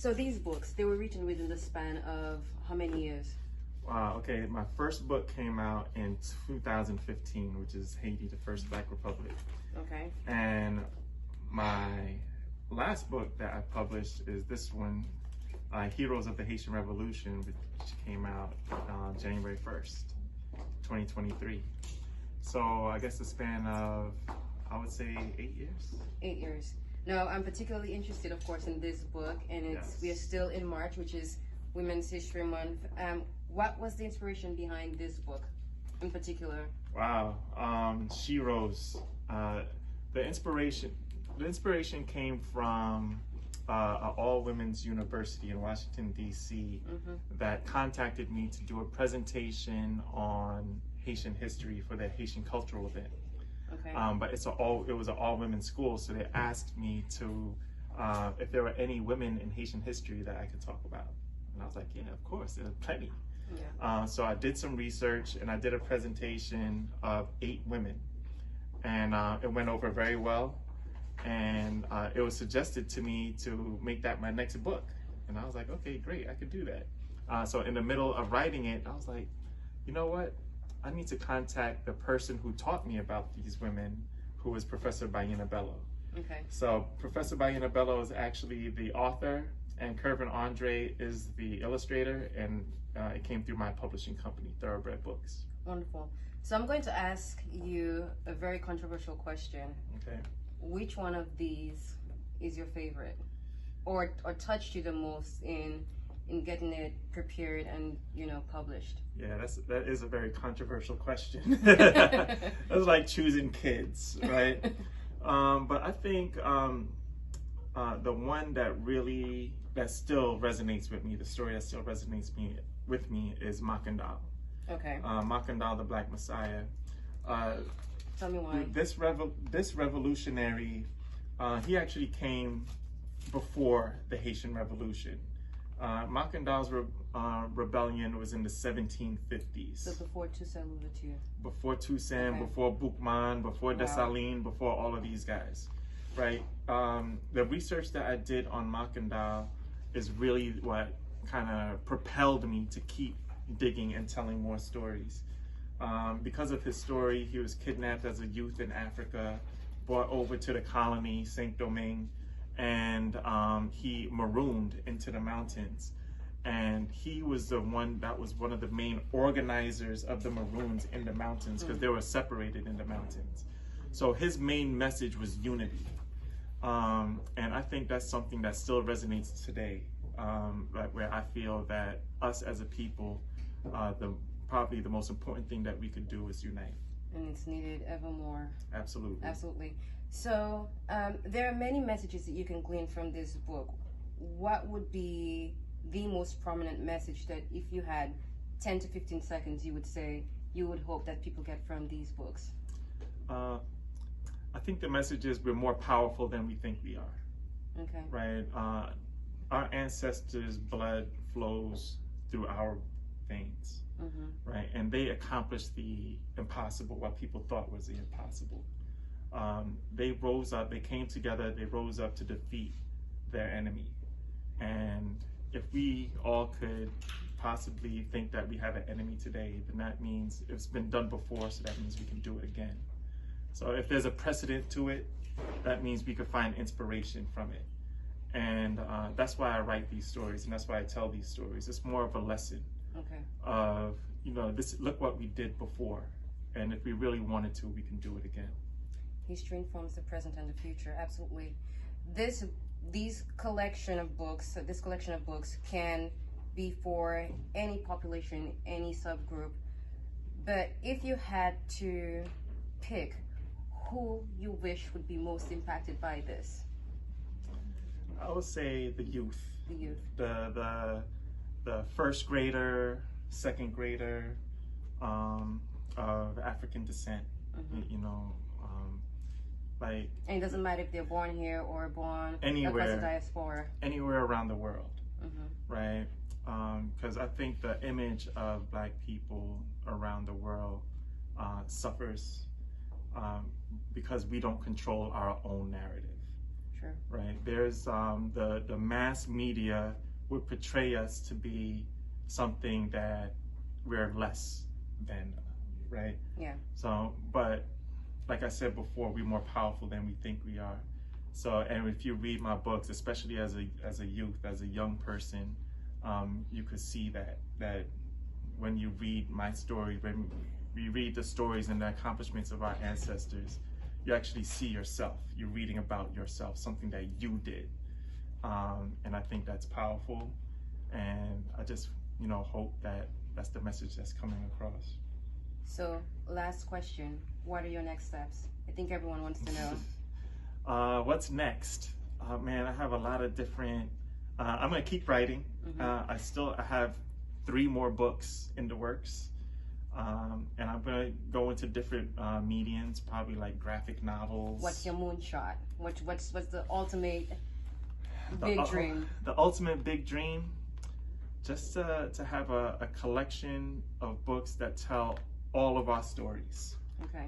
So these books, they were written within the span of how many years? Wow, okay, my first book came out in 2015, which is Haiti, the first Black Republic. Okay. And my last book that I published is this one, Heroes of the Haitian Revolution, which came out January 1st, 2023. So I guess the span of, I would say 8 years. 8 years. Now, I'm particularly interested, of course, in this book, and we are still in March, which is Women's History Month. What was the inspiration behind this book in particular? Wow, Sheroes. The inspiration came from an all-women's university in Washington, D.C. That contacted me to do a presentation on Haitian history for their Haitian cultural event. Okay. But it was an all-women's school, so they asked me to if there were any women in Haitian history that I could talk about. And I was like, yeah, of course, there's plenty. Yeah. So I did some research and I did a presentation of 8 women, and it went over very well. And it was suggested to me to make that my next book. And I was like, okay, great, I could do that. So in the middle of writing it, I was like, you know what? I need to contact the person who taught me about these women, who was Professor Bayina Bello. Okay. So Professor Bayina Bello is actually the author, and Kervin Andre is the illustrator, and it came through my publishing company, Thoroughbred Books. Wonderful. So I'm going to ask you a very controversial question. Okay. Which one of these is your favorite, or touched you the most in getting it prepared and published? Yeah, that is a very controversial question. That's like choosing kids, right? But I think the one that still resonates with me, the story that still resonates with me is Makandal. Okay. Makandal, the Black Messiah. Tell me why. This revolutionary, he actually came before the Haitian Revolution. Makandal's rebellion was in the 1750s. So before Toussaint Louverture. Before Toussaint, okay. Before Boukman, before Dessalines, before all of these guys, right? The research that I did on Makandal is really what kind of propelled me to keep digging and telling more stories. Because of his story, he was kidnapped as a youth in Africa, brought over to the colony, Saint-Domingue, and he marooned into the mountains. And he was the one that was one of the main organizers of the Maroons in the mountains, because they were separated in the mountains. So his main message was unity. And I think that's something that still resonates today, where I feel that us as a people, probably the most important thing that we could do is unite. And it's needed ever more. Absolutely. Absolutely. So there are many messages that you can glean from this book. What would be the most prominent message that if you had 10 to 15 seconds, you would say you would hope that people get from these books? I think the message is we're more powerful than we think we are. Okay. Right? Our ancestors' blood flows through our veins. Right? And they accomplished the impossible, what people thought was the impossible. They rose up, they came together, they rose up to defeat their enemy. And if we all could possibly think that we have an enemy today, then that means it's been done before, so that means we can do it again. So if there's a precedent to it, that means we could find inspiration from it. And that's why I write these stories, and that's why I tell these stories. It's more of a lesson. Okay. Of, look what we did before, and if we really wanted to, we can do it again. History informs the present and the future. Absolutely. This collection of books can be for any population, any subgroup. But if you had to pick who you wish would be most impacted by this, I would say the youth. The youth. The first grader, second grader of African descent, and it doesn't matter if they're born here or born anywhere, across the diaspora. Anywhere around the world, right? Because I think the image of Black people around the world suffers because we don't control our own narrative. Sure. Right? There's the mass media would portray us to be something that we're less than, right? Yeah. So, but like I said before, we're more powerful than we think we are. So, and if you read my books, especially as a youth, as a young person, you could see that when you read my story, when we read the stories and the accomplishments of our ancestors, you actually see yourself. You're reading about yourself, something that you did, and I think that's powerful. And I just, hope that that's the message that's coming across. So, last question: what are your next steps? I think everyone wants to know. What's next? Man, I have a lot of different. I'm gonna keep writing. Mm-hmm. I have 3 more books in the works, and I'm gonna go into different mediums, probably like graphic novels. What's your moonshot? What's the ultimate big dream? The ultimate big dream, just to have a collection of books that tell all of our stories. Okay.